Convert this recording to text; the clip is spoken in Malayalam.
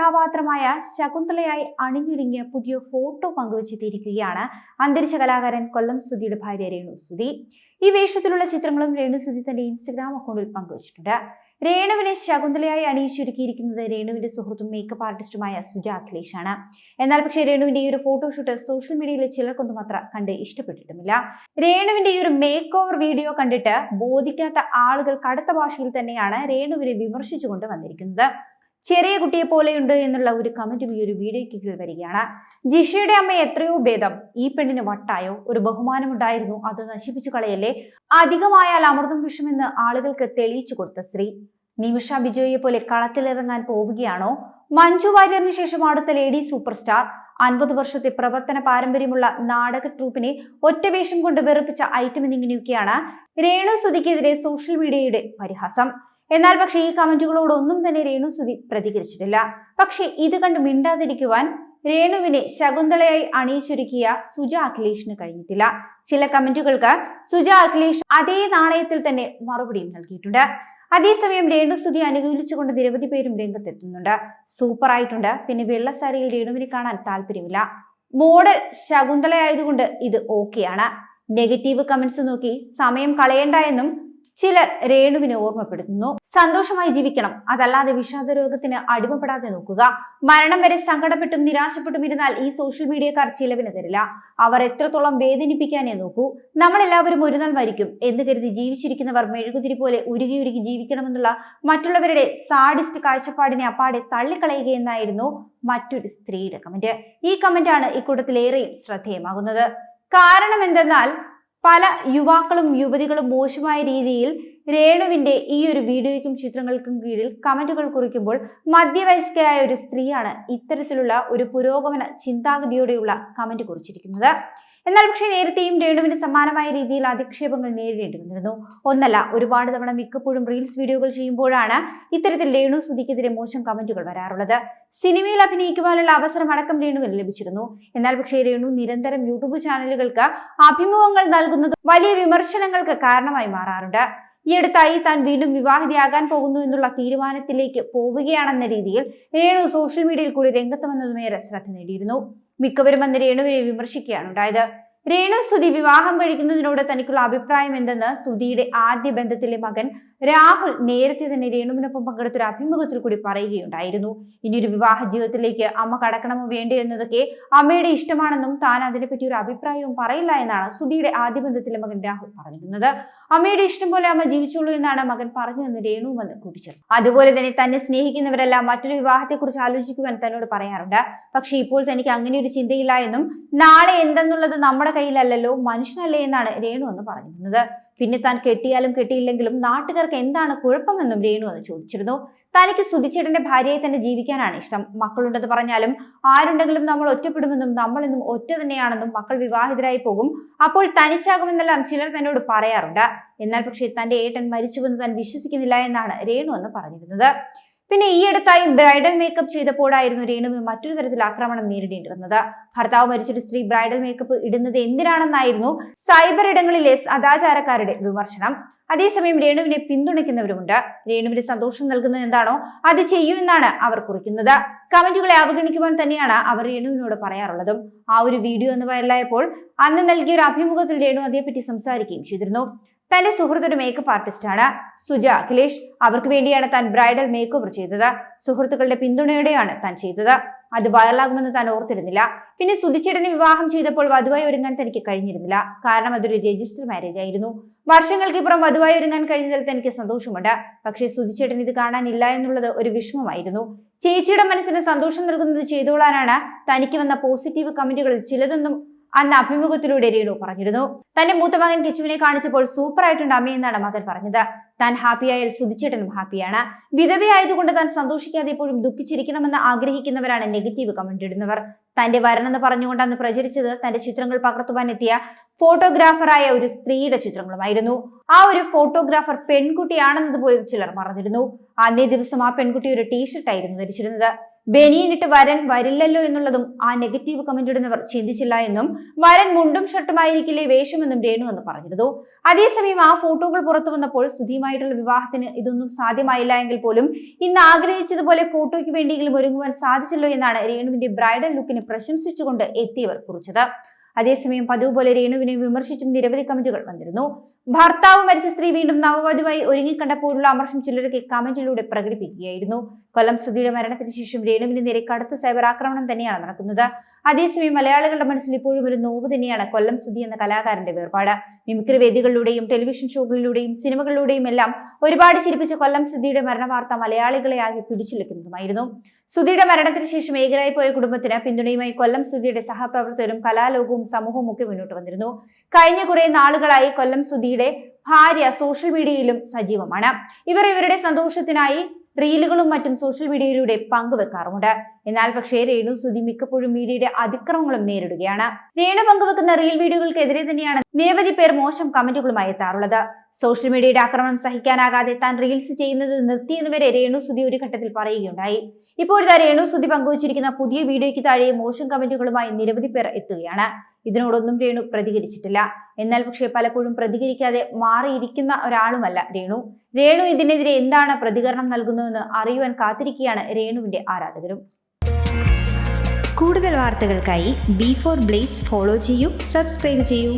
കഥാപാത്രമായ ശകുന്തളയായി അണിഞ്ഞൊരുങ്ങിയ പുതിയ ഫോട്ടോ പങ്കുവച്ചെത്തിയിരിക്കുകയാണ് അന്തരിച്ച കലാകാരൻ കൊല്ലം സുധിയുടെ ഭാര്യ രേണു സുധി. ഈ വേഷത്തിലുള്ള ചിത്രങ്ങളും രേണു സുധി തന്റെ ഇൻസ്റ്റഗ്രാം അക്കൗണ്ടിൽ പങ്കുവച്ചിട്ടുണ്ട്. രേണുവിനെ ശകുന്തളയായി അണിയിച്ചൊരുക്കിയിരിക്കുന്നത് രേണുവിന്റെ സുഹൃത്തും മേക്കപ്പ് ആർട്ടിസ്റ്റുമായ സുജ അഖിലേഷ് ആണ്. എന്നാൽ പക്ഷേ രേണുവിന്റെ ഈ ഒരു ഫോട്ടോഷൂട്ട് സോഷ്യൽ മീഡിയയിലെ ചിലർക്കൊന്നും അത്ര കണ്ട് ഇഷ്ടപ്പെട്ടിട്ടുമില്ല. രേണുവിന്റെ ഈ ഒരു മേക്ക് ഓവർ വീഡിയോ കണ്ടിട്ട് ബോധിക്കാത്ത ആളുകൾ കടുത്ത ഭാഷയിൽ തന്നെയാണ് രേണുവിനെ വിമർശിച്ചുകൊണ്ട് വന്നിരിക്കുന്നത്. ചെറിയ കുട്ടിയെ പോലെയുണ്ട് എന്നുള്ള ഒരു കമന്റും ഈ ഒരു വീഡിയോയ്ക്ക് കീഴിൽ വരികയാണ്. ജിഷയുടെ അമ്മ എത്രയോ ഭേദം, ഈ പെണ്ണിന് വട്ടായോ, ഒരു ബഹുമാനമുണ്ടായിരുന്നു, അത് നശിപ്പിച്ചു കളയല്ലേ, അധികമായാൽ അമൃതം വിഷമെന്ന് ആളുകൾക്ക് തെളിയിച്ചു കൊടുത്ത സ്ത്രീ. നിമിഷ ബിജോയെ പോലെ കളത്തിലിറങ്ങാൻ പോവുകയാണോ? മഞ്ജു വാര്യറിന് ശേഷം അടുത്ത ലേഡി സൂപ്പർ സ്റ്റാർ. 50 വർഷത്തെ പ്രവർത്തന പാരമ്പര്യമുള്ള നാടക ട്രൂപ്പിനെ ഒറ്റവേഷം കൊണ്ട് വെറുപ്പിച്ച ഐറ്റം എന്നിങ്ങനെയൊക്കെയാണ് രേണു സുധിക്കെതിരെ സോഷ്യൽ മീഡിയയുടെ പരിഹാസം. എന്നാൽ പക്ഷേ ഈ കമന്റുകളോടൊന്നും തന്നെ രേണു സുധി പ്രതികരിച്ചിട്ടില്ല. പക്ഷെ ഇത് കണ്ട് മിണ്ടാതിരിക്കുവാൻ രേണുവിനെ ശകുന്തളയായി അണിയിച്ചൊരുക്കിയ സുജ അഖിലേഷിന് കഴിഞ്ഞിട്ടില്ല. ചില കമന്റുകൾക്ക് സുജ അഖിലേഷ് അതേ നാണയത്തിൽ തന്നെ മറുപടിയും നൽകിയിട്ടുണ്ട്. അതേസമയം രേണു സുധി അനുകൂലിച്ചുകൊണ്ട് നിരവധി പേരും രംഗത്തെത്തുന്നുണ്ട്. സൂപ്പർ ആയിട്ടുണ്ട്, പിന്നെ വെള്ളസാരിയിൽ രേണുവിനെ കാണാൻ താല്പര്യമില്ല, മോഡൽ ശകുന്തളയായതുകൊണ്ട് ഇത് ഓക്കെയാണ്, നെഗറ്റീവ് കമന്റ്സ് നോക്കി സമയം കളയണ്ട എന്നും ചിലർ രേണുവിനെ ഓർമ്മപ്പെടുത്തുന്നു. സന്തോഷമായി ജീവിക്കണം, അതല്ലാതെ വിഷാദ രോഗത്തിന് അടിമപ്പെടാതെ നോക്കുക. മരണം വരെ സങ്കടപ്പെട്ടും നിരാശപ്പെട്ടും ഇരുന്നാൽ ഈ സോഷ്യൽ മീഡിയക്കാർ ചിലവിന് തരില്ല. അവർ എത്രത്തോളം വേദനിപ്പിക്കാനേ നോക്കൂ. നമ്മളെല്ലാവരും ഒരു നാൾ മരിക്കും എന്ന് കരുതി ജീവിച്ചിരിക്കുന്നവർ മെഴുകുതിരി പോലെ ഉരുകി ജീവിക്കണമെന്നുള്ള മറ്റുള്ളവരുടെ സാഡിസ്റ്റ് കാഴ്ചപ്പാടിനെ അപ്പാടെ തള്ളിക്കളയുകയെന്നായിരുന്നു മറ്റൊരു സ്ത്രീയുടെ കമന്റ്. ഈ കമന്റാണ് ഇക്കൂട്ടത്തിലേറെയും ശ്രദ്ധേയമാകുന്നത്. കാരണം എന്തെന്നാൽ പല യുവാക്കളും യുവതികളും മോശമായ രീതിയിൽ രേണുവിന്റെ ഈ ഒരു വീഡിയോയ്ക്കും ചിത്രങ്ങൾക്കും കീഴിൽ കമന്റുകൾ കുറിക്കുമ്പോൾ മധ്യവയസ്കയായ ഒരു സ്ത്രീയാണ് ഇത്തരത്തിലുള്ള ഒരു പുരോഗമന ചിന്താഗതിയോടെയുള്ള കമന്റ് കുറിച്ചിരിക്കുന്നത്. എന്നാൽ പക്ഷേ നേരത്തെയും രേണുവിന് സമാനമായ രീതിയിൽ അധിക്ഷേപങ്ങൾ നേരിടേണ്ടി വന്നിരുന്നു. ഒന്നല്ല, ഒരുപാട് തവണ മിക്കപ്പോഴും റീൽസ് വീഡിയോകൾ ചെയ്യുമ്പോഴാണ് ഇത്തരത്തിൽ രേണു സുധിക്കെതിരെ മോശം കമന്റുകൾ വരാറുള്ളത്. സിനിമയിൽ അഭിനയിക്കുവാനുള്ള അവസരം അടക്കം രേണുവിന് ലഭിച്ചിരുന്നു. എന്നാൽ പക്ഷേ രേണു നിരന്തരം യൂട്യൂബ് ചാനലുകൾക്ക് അഭിമുഖങ്ങൾ നൽകുന്നത് വലിയ വിമർശനങ്ങൾക്ക് കാരണമായി മാറാറുണ്ട്. ഈ അടുത്തായി താൻ വീണ്ടും വിവാഹിതയാകാൻ പോകുന്നു എന്നുള്ള തീരുമാനത്തിലേക്ക് പോവുകയാണെന്ന രീതിയിൽ രേണു സോഷ്യൽ മീഡിയയിൽ കൂടി രംഗത്ത് വന്നതുമേറെ ശ്രദ്ധ നേടിയിരുന്നു. മിക്കവരും അന്ന് രേണുവിനെ വിമർശിക്കുകയാണ് ഉണ്ടായത്. രേണു സുധി വിവാഹം കഴിക്കുന്നതിനോട് തനിക്കുള്ള അഭിപ്രായം എന്തെന്ന് സുധിയുടെ ആദ്യ ബന്ധത്തിലെ മകൻ രാഹുൽ നേരത്തെ തന്നെ രേണുവിനൊപ്പം പങ്കെടുത്തൊരു അഭിമുഖത്തിൽ കൂടി പറയുകയുണ്ടായിരുന്നു. ഇനിയൊരു വിവാഹ ജീവിതത്തിലേക്ക് അമ്മ കടക്കണമോ വേണ്ടയോ എന്നതൊക്കെ അമ്മയുടെ ഇഷ്ടമാണെന്നും താൻ അതിനെപ്പറ്റി ഒരു അഭിപ്രായവും പറയില്ല എന്നാണ് സുധിയുടെ ആദ്യ ബന്ധത്തിലെ മകൻ രാഹുൽ പറഞ്ഞിരുന്നത്. അമ്മയുടെ ഇഷ്ടം പോലെ അമ്മ ജീവിച്ചോളൂ എന്നാണ് മകൻ പറഞ്ഞതെന്ന് രേണു വന്ന് കൂട്ടിച്ചേർത്തു. അതുപോലെ തന്നെ സ്നേഹിക്കുന്നവരെല്ലാം മറ്റൊരു വിവാഹത്തെക്കുറിച്ച് ആലോചിക്കുവാൻ തന്നോട് പറയാറുണ്ട്. പക്ഷെ ഇപ്പോൾ തനിക്ക് അങ്ങനെ ഒരു ചിന്തയില്ല എന്നും നാളെ എന്തെന്നുള്ളത് നമ്മുടെ കയ്യിലല്ലല്ലോ, മനുഷ്യനല്ലേ എന്നാണ് രേണു എന്ന് പറഞ്ഞിരുന്നത്. പിന്നെ താൻ കെട്ടിയാലും കെട്ടിയില്ലെങ്കിലും നാട്ടുകാർക്ക് എന്താണ് കുഴപ്പമെന്നും രേണു എന്ന് ചോദിച്ചിരുന്നു. തനിക്ക് സുധിച്ചേട്ടന്റെ ഭാര്യയായി തന്നെ ജീവിക്കാനാണ് ഇഷ്ടം. മക്കളുണ്ടെന്ന് പറഞ്ഞാലും ആരുണ്ടെങ്കിലും നമ്മൾ ഒറ്റപ്പെടുമെന്നും നമ്മളെന്നും ഒറ്റ തന്നെയാണെന്നും മക്കൾ വിവാഹിതരായി പോകും, അപ്പോൾ തനിച്ചാകുമെന്നെല്ലാം ചിലർ തന്നോട് പറയാറുണ്ട്. എന്നാൽ പക്ഷേ തന്റെ ഏട്ടൻ മരിച്ചുവെന്ന് താൻ വിശ്വസിക്കുന്നില്ല എന്നാണ് രേണു എന്ന് പറഞ്ഞിരുന്നത്. പിന്നെ ഈ അടുത്തായി ബ്രൈഡൽ മേക്കപ്പ് ചെയ്തപ്പോഴായിരുന്നു രേണുവിന് മറ്റൊരു തരത്തിൽ ആക്രമണം നേരിടേണ്ടി വന്നത്. ഭർത്താവ് മരിച്ചൊരു സ്ത്രീ ബ്രൈഡൽ മേക്കപ്പ് ഇടുന്നത് എന്തിനാണെന്നായിരുന്നു സൈബർ ഇടങ്ങളിലെ സദാചാരക്കാരുടെ വിമർശനം. അതേസമയം രേണുവിനെ പിന്തുണയ്ക്കുന്നവരുമുണ്ട്. രേണുവിന് സന്തോഷം നൽകുന്നത് എന്താണോ അത് ചെയ്യൂ എന്നാണ് അവർ കുറിക്കുന്നത്. കമന്റുകളെ അവഗണിക്കുവാൻ തന്നെയാണ് അവർ രേണുവിനോട് പറയാറുള്ളതും. ആ ഒരു വീഡിയോ എന്ന് വൈറലായപ്പോൾ അന്ന് നൽകിയ ഒരു അഭിമുഖത്തിൽ രേണു അതേപ്പറ്റി സംസാരിക്കുകയും ചെയ്തിരുന്നു. തന്റെ സുഹൃത്ത് ഒരു മേക്കപ്പ് ആർട്ടിസ്റ്റാണ്, സുജ അഖിലേഷ്. അവർക്ക് വേണ്ടിയാണ് താൻ ബ്രൈഡൽ മേക്ക് ഓവർ ചെയ്തത്. സുഹൃത്തുക്കളുടെ പിന്തുണയോടെയാണ് താൻ ചെയ്തത്. അത് വൈറലാകുമെന്ന് താൻ ഓർത്തിരുന്നില്ല. പിന്നെ സുധിച്ചേട്ടനെ വിവാഹം ചെയ്തപ്പോൾ വധുവായി ഒരുങ്ങാൻ തനിക്ക് കഴിഞ്ഞിരുന്നില്ല. കാരണം അതൊരു രജിസ്റ്റർ മാരേജ് ആയിരുന്നു. വർഷങ്ങൾക്കിപ്പുറം വധുവായി ഒരുങ്ങാൻ കഴിഞ്ഞതിൽ തനിക്ക് സന്തോഷമുണ്ട്. പക്ഷേ സുധിച്ചേട്ടൻ ഇത് കാണാനില്ല എന്നുള്ളത് ഒരു വിഷമമായിരുന്നു. ചേച്ചിയുടെ മനസ്സിന് സന്തോഷം നൽകുന്നത് ചെയ്തോളാനാണ് തനിക്ക് വന്ന പോസിറ്റീവ് കമന്റുകളിൽ ചിലതൊന്നും അന്ന് അഭിമുഖത്തിലൂടെ രേണു പറഞ്ഞിരുന്നു. തന്റെ മൂത്ത മകൻ കിച്ചുവിനെ കാണിച്ചപ്പോൾ സൂപ്പർ ആയിട്ടുണ്ട് അമ്മയെന്നാണ് മകൻ പറഞ്ഞത്. താൻ ഹാപ്പിയായാൽ സുധിച്ചേട്ടനും ഹാപ്പിയാണ്. വിധവയായതുകൊണ്ട് താൻ സന്തോഷിക്കാതെ എപ്പോഴും ദുഃഖിച്ചിരിക്കണമെന്ന് ആഗ്രഹിക്കുന്നവരാണ് നെഗറ്റീവ് കമന്റ് ഇടുന്നവർ. തന്റെ വരണമെന്ന് പറഞ്ഞുകൊണ്ട് അന്ന് പ്രചരിച്ചത് തന്റെ ചിത്രങ്ങൾ പകർത്തുവാൻ എത്തിയ ഫോട്ടോഗ്രാഫറായ ഒരു സ്ത്രീയുടെ ചിത്രങ്ങളുമായിരുന്നു. ആ ഒരു ഫോട്ടോഗ്രാഫർ പെൺകുട്ടിയാണെന്നത് പോലും ചിലർ മറന്നിരുന്നു. അന്നേ ദിവസം ആ പെൺകുട്ടി ഒരു ടീഷർട്ട് ആയിരുന്നു ധരിച്ചിരുന്നത്. ബനിയനിട്ട് വരൻ വരില്ലല്ലോ എന്നുള്ളതും ആ നെഗറ്റീവ് കമന്റ് ഇടുന്നവർ ചിന്തിച്ചില്ല എന്നും വരൻ മുണ്ടും ഷർട്ടുമായിരിക്കില്ലേ വേഷമെന്നും രേണു എന്ന് പറഞ്ഞിരുന്നു. അതേസമയം ആ ഫോട്ടോകൾ പുറത്തു വന്നപ്പോൾ സുധിയുമായിട്ടുള്ള വിവാഹത്തിന് ഇതൊന്നും സാധ്യമായില്ല എങ്കിൽ പോലും ഇന്ന് ആഗ്രഹിച്ചതുപോലെ ഫോട്ടോയ്ക്ക് വേണ്ടിയെങ്കിലും ഒരുങ്ങുവാൻ സാധിച്ചല്ലോ എന്നാണ് രേണുവിന്റെ ബ്രൈഡൽ ലുക്കിനെ പ്രശംസിച്ചുകൊണ്ട് എത്തിയവർ കുറിച്ചത്. അതേസമയം പതിവ് പോലെ രേണുവിനെ വിമർശിച്ചും നിരവധി കമന്റുകൾ വന്നിരുന്നു. ഭർത്താവ് മരിച്ച സ്ത്രീ വീണ്ടും നവവധുവായി ഒരുങ്ങിക്കണ്ടപ്പോഴുള്ള അമർഷം ചിലരൊക്കെ കമന്റിലൂടെ പ്രകടിപ്പിക്കുകയായിരുന്നു. കൊല്ലം സുധിയുടെ മരണത്തിന് ശേഷം രേണുവിന് നേരെ കടുത്ത സൈബർ ആക്രമണം തന്നെയാണ് നടക്കുന്നത്. അതേസമയം മലയാളികളുടെ മനസ്സിൽ ഇപ്പോഴും ഒരു നോവ് തന്നെയാണ് കൊല്ലം സുധി എന്ന കലാകാരന്റെ വേർപാട്. മിമിക്രി വേദികളിലൂടെയും ടെലിവിഷൻ ഷോകളിലൂടെയും സിനിമകളിലൂടെയും എല്ലാം ഒരുപാട് ചിരിപ്പിച്ച കൊല്ലം സുധിയുടെ മരണവാർത്ത മലയാളികളെ ആകെ പിടിച്ചുലക്കുന്നതുമായിരുന്നു. സുധിയുടെ മരണത്തിന് ശേഷം ഏകരായി പോയ കുടുംബത്തിന് പിന്തുണയുമായി കൊല്ലം സുധിയുടെ സഹപ്രവർത്തകരും കലാലോകവും സമൂഹവും ഒക്കെ മുന്നോട്ട് വന്നിരുന്നു. കഴിഞ്ഞ കുറെ നാളുകളായി കൊല്ലം സുധിയുടെ ഭാര്യ സോഷ്യൽ മീഡിയയിലും സജീവമാണ്. ഇവർ ഇവരുടെ സന്തോഷത്തിനായി റീലുകളും മറ്റും സോഷ്യൽ മീഡിയയിലൂടെ പങ്കുവെക്കാറുമുണ്ട്. എന്നാൽ പക്ഷേ രേണു സുധി മിക്കപ്പോഴും മീഡിയയുടെ അതിക്രമങ്ങളും നേരിടുകയാണ്. രേണു പങ്കുവെക്കുന്ന റീൽ വീഡിയോകൾക്കെതിരെ തന്നെയാണ് നിരവധി പേർ മോശം കമന്റുകളുമായി എത്താറുള്ളത്. സോഷ്യൽ മീഡിയയുടെ ആക്രമണം സഹിക്കാനാകാതെ താൻ റീൽസ് ചെയ്യുന്നത് നിർത്തിയെന്ന് വരെ രേണു സുധി ഒരു ഘട്ടത്തിൽ പറയുകയുണ്ടായി. ഇപ്പോഴത്തെ രേണു സുധി പങ്കുവച്ചിരിക്കുന്ന പുതിയ വീഡിയോയ്ക്ക് താഴെ മോശം കമന്റുകളുമായി നിരവധി പേർ എത്തുകയാണ്. ഇതിനോടൊന്നും രേണു പ്രതികരിച്ചിട്ടില്ല. എന്നാൽ പക്ഷേ പലപ്പോഴും പ്രതികരിക്കാതെ മാറിയിരിക്കുന്ന ഒരാളുമല്ല രേണു ഇതിനെതിരെ എന്താണ് പ്രതികരണം നൽകുന്നതെന്ന് അറിയുവാൻ കാത്തിരിക്കുകയാണ് രേണുവിന്റെ ആരാധകരും. കൂടുതൽ വാർത്തകൾക്കായി B4 Blaze ഫോളോ ചെയ്യൂ, സബ്സ്ക്രൈബ് ചെയ്യൂ.